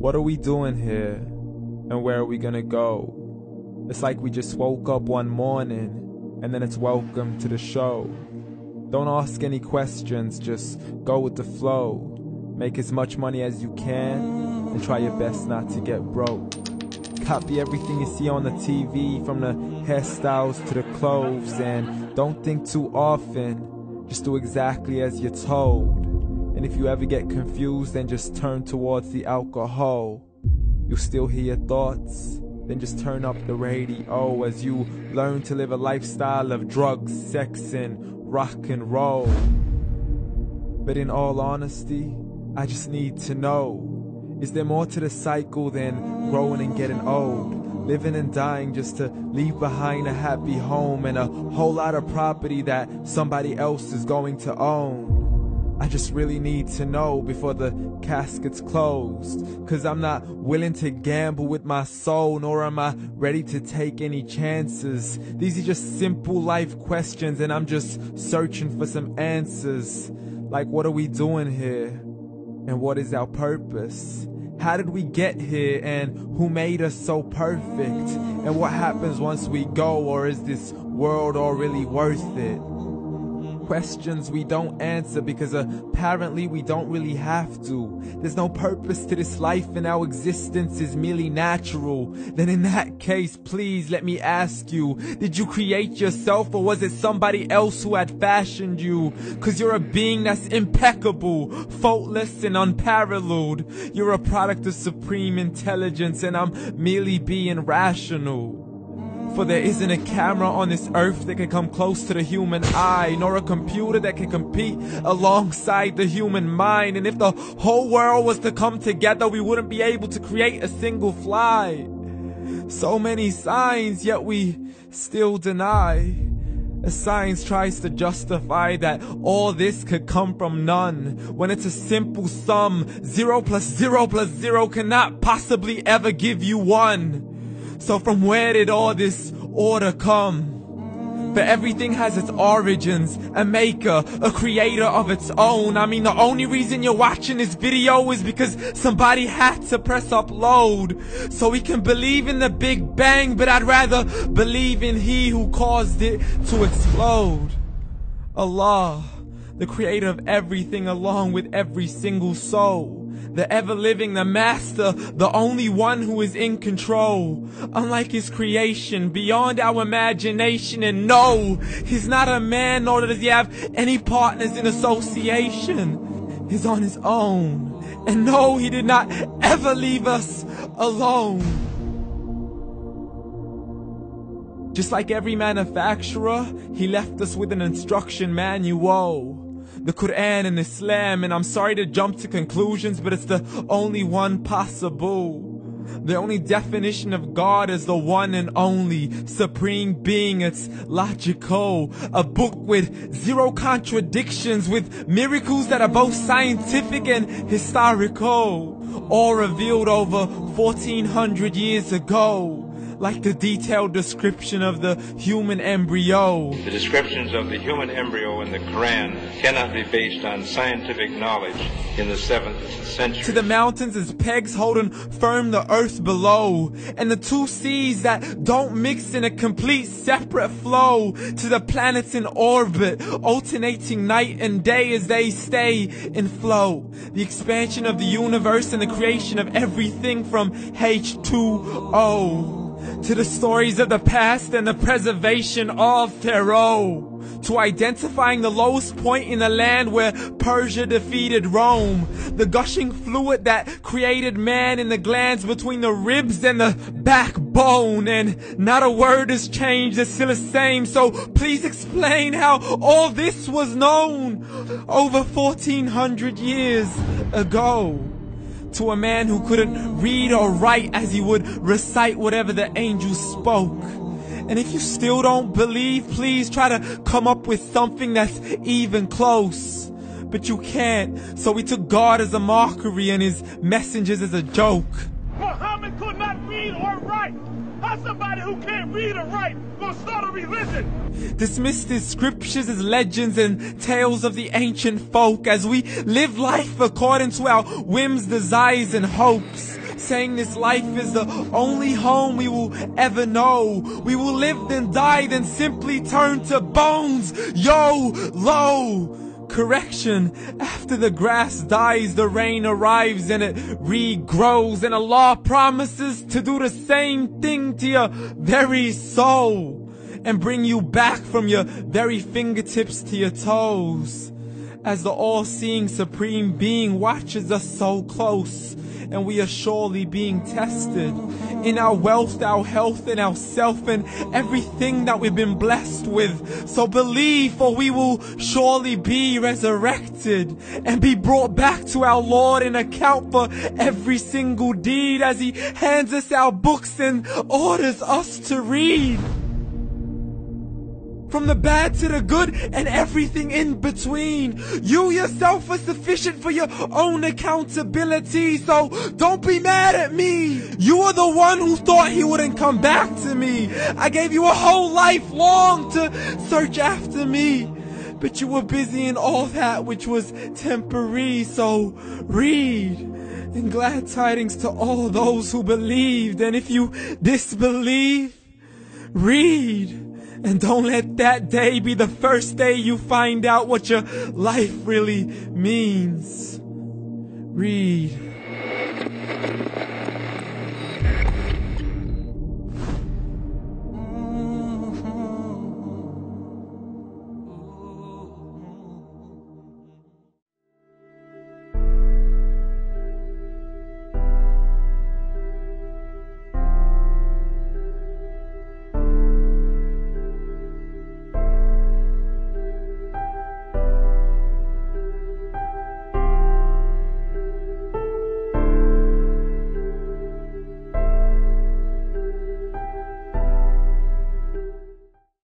What are we doing here? And where are we gonna go? It's like we just woke up one morning and then it's welcome to the show. Don't ask any questions, just go with the flow. Make as much money as you can and try your best not to get broke. Copy everything you see on the TV, from the hairstyles to the clothes, and don't think too often, just do exactly as you're told. And if you ever get confused, then just turn towards the alcohol. You'll still hear your thoughts, then just turn up the radio as you learn to live a lifestyle of drugs, sex, and rock and roll. But in all honesty, I just need to know, is there more to the cycle than growing and getting old? Living and dying just to leave behind a happy home and a whole lot of property that somebody else is going to own. I just really need to know before the casket's closed, 'cause I'm not willing to gamble with my soul, nor am I ready to take any chances. These are just simple life questions and I'm just searching for some answers. Like, what are we doing here? And what is our purpose? How did we get here, and who made us so perfect? And what happens once we go, or is this world all really worth it? Questions we don't answer because apparently we don't really have to. There's no purpose to this life and our existence is merely natural. Then in that case, please let me ask you, did you create yourself, or was it somebody else who had fashioned you? 'Cause you're a being that's impeccable, faultless and unparalleled. You're a product of supreme intelligence and I'm merely being rational. For there isn't a camera on this earth that can come close to the human eye, nor a computer that can compete alongside the human mind. And if the whole world was to come together, we wouldn't be able to create a single fly. So many signs, yet we still deny. As science tries to justify that all this could come from none, when it's a simple sum. 0 plus 0 plus 0 cannot possibly ever give you 1. So from where did all this order come? For everything has its origins, a maker, a creator of its own. I mean, the only reason you're watching this video is because somebody had to press upload. So we can believe in the Big Bang, but I'd rather believe in He who caused it to explode. Allah, the creator of everything along with every single soul. The ever-living, the master, the only one who is in control. Unlike his creation, beyond our imagination. And no, he's not a man, nor does he have any partners in association. He's on his own. And no, he did not ever leave us alone. Just like every manufacturer, he left us with an instruction manual. The Quran and Islam, and I'm sorry to jump to conclusions, but it's the only one possible. The only definition of God is the one and only supreme being. It's logical, a book with 0 contradictions, with miracles that are both scientific and historical, all revealed over 1400 years ago. Like the detailed description of the human embryo. The descriptions of the human embryo in the Quran cannot be based on scientific knowledge in the 7th century. To the mountains as pegs holding firm the earth below, and the 2 seas that don't mix in a complete separate flow. To the planets in orbit, alternating night and day as they stay in flow. The expansion of the universe and the creation of everything from H2O. To the stories of the past and the preservation of Pharaoh. To identifying the lowest point in the land where Persia defeated Rome. The gushing fluid that created man in the glands between the ribs and the backbone. And not a word has changed, it's still the same. So please explain how all this was known over 1400 years ago. To a man who couldn't read or write, as he would recite whatever the angels spoke. And if you still don't believe, please try to come up with something that's even close. But you can't, so we took God as a mockery and his messengers as a joke. Muhammad could not read or write. How's somebody who can't read or write gonna start a religion? Dismissed his scriptures as legends and tales of the ancient folk, as we live life according to our whims, desires, and hopes. saying this life is the only home we will ever know. We will live then die, then simply turn to bones. YOLO! Correction, after the grass dies, the rain arrives and it regrows, and Allah promises to do the same thing to your very soul and bring you back from your very fingertips to your toes, as the all-seeing supreme being watches us so close, and we are surely being tested in our wealth, our health, and our self, and everything that we've been blessed with. So believe, for we will surely be resurrected and be brought back to our Lord and account for every single deed, as He hands us our books and orders us to read. From the bad to the good and everything in between. You yourself are sufficient for your own accountability, so don't be mad at me. You are the one who thought He wouldn't come back to me. I gave you a whole life long to search after me, but you were busy in all that which was temporary. So read, and glad tidings to all those who believed. And if you disbelieve, read. And don't let that day be the first day you find out what your life really means. Read.